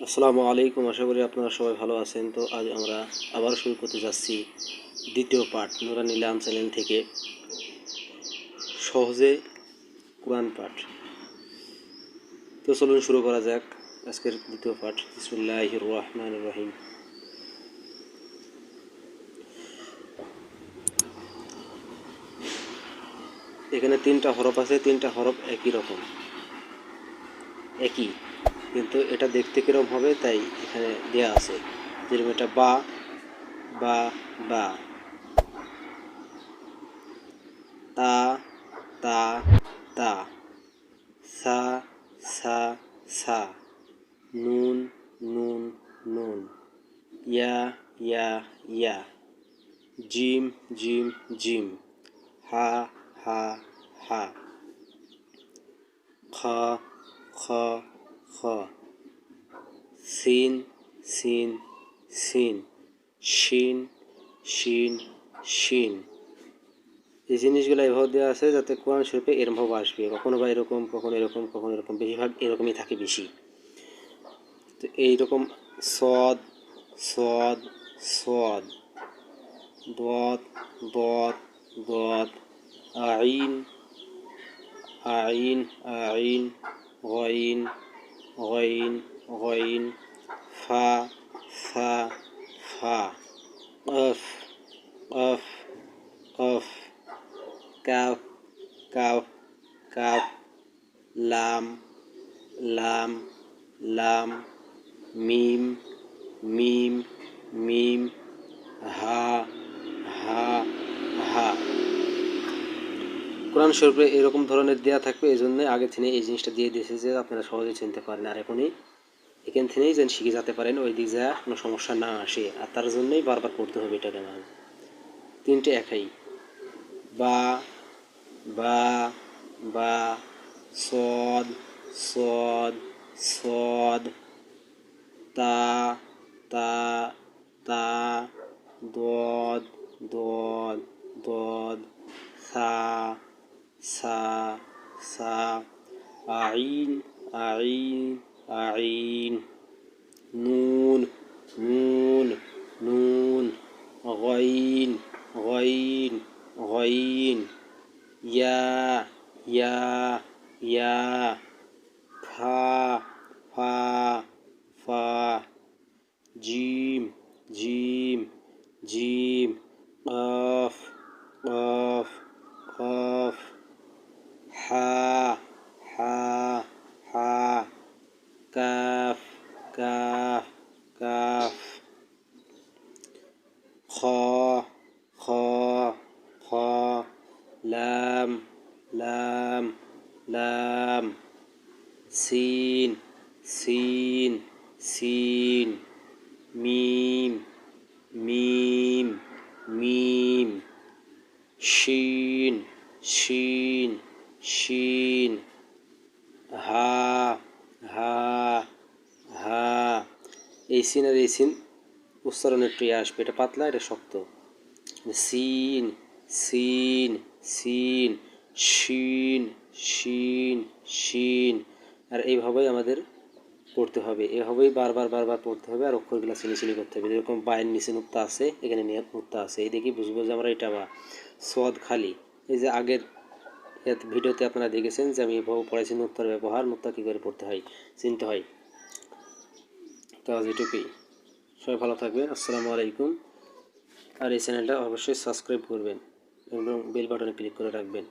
আসসালামু আলাইকুম, আশা করি আপনারা সবাই ভালো আছেন। তো আজ আমরা আবার শুরু করতে যাচ্ছি দ্বিতীয় পাঠ নুরানি লার্ন চ্যানেল থেকে সহজে কোরআন পাঠ। তো চলুন শুরু করা যাক আজকের দ্বিতীয় পাঠ। বিসমিল্লাহির রহমানির রহিম। এখানে তিনটা হরফ আছে, তিনটা হরফ একই রকম, একই, কিন্তু এটা দেখতে কিরকম হবে তাই এখানে দেয়া আছে। যেরকম এটা বা বা বা, তা তা তা, সা সা সা, নুন নুন নুন, ইয়া ইয়া ইয়া, জিম জিম জিম, হা হা হা, খ খ খ, সিন সিন সিন, শিন শিন শিন। এই জিনিসগুলো এভাবে দেওয়া আছে যাতে কোরআন শরীফে এরমভাবে আসবে, কখনো বা এরকম, কখনো এরকম, কখনো এরকম, বেশিরভাগ এরকমই থাকে বেশি। তো এইরকম সদ সদ সদ, দদ দদ দদ, আইন আইন আইন, গইন গইন গইন, ফা ফা ফা, কফ কফ কফ, কাফ কাফ কাফ, লাম লাম লাম, মিম মিম মিম, হা হা হা। কোরআন শরীফে এরকম ধরনের দেয়া থাকবে, এই জন্য আগে থেকে এই জিনিসটা দিয়ে দিয়েছে যে আপনারা সহজে চিনতে পারেন, আর এখান থেকেই যেন শিখে যেতে পারেন, ওই দিক যা কোনো সমস্যা না আসে। আর তার জন্যই বারবার পড়তে হবে এটাকে। না, তিনটে একই, বা বা বা, সদ সদ সদ, তা তা তা, দদ দদ দদ, সা সা সা, আইন আইন আইন, নুন নুন নুন, গইন গইন গইন, ইয়া ইয়া ইয়া, ফা ফা ফা, জিম জিম জিম, কফ কফ কফ, হা হা হা, কাফ কাফ কাফ, খ খ খ, লাম লাম লাম, সিন সিন সিন, মিম মিম মিম, শিন শিন শিন, হা হা হা। এই সিন আর এই সিন উচ্চারণ একটু আসবে, এটা পাতলা, এটা শক্ত। সিন সিন সিন, শিন শিন শিন। আর এইভাবেই আমাদের পড়তে হবে, এভাবেই বারবার বারবার পড়তে হবে, আর অক্ষরগুলো চিনি করতে হবে। যেরকম বায়ের নিচে নুক্তা আছে, এখানে নুক্তা আছে, এই দেখি বুঝবো যে আমরা এটা বা। সদ খালি, এই যে আগের ভিডিওতে আপনারা দেখেছেন যে আমি এভাবে পড়াইছি নুক্তার ব্যবহার, নুক্তা কী করে পড়তে হয়, চিনতে হয়। তো আজ এটুকুই, সবাই ভালো থাকবেন, আসসালামু আলাইকুম। আর এই চ্যানেলটা অবশ্যই সাবস্ক্রাইব করবেন এবং বেল বাটনে ক্লিক করে রাখবেন।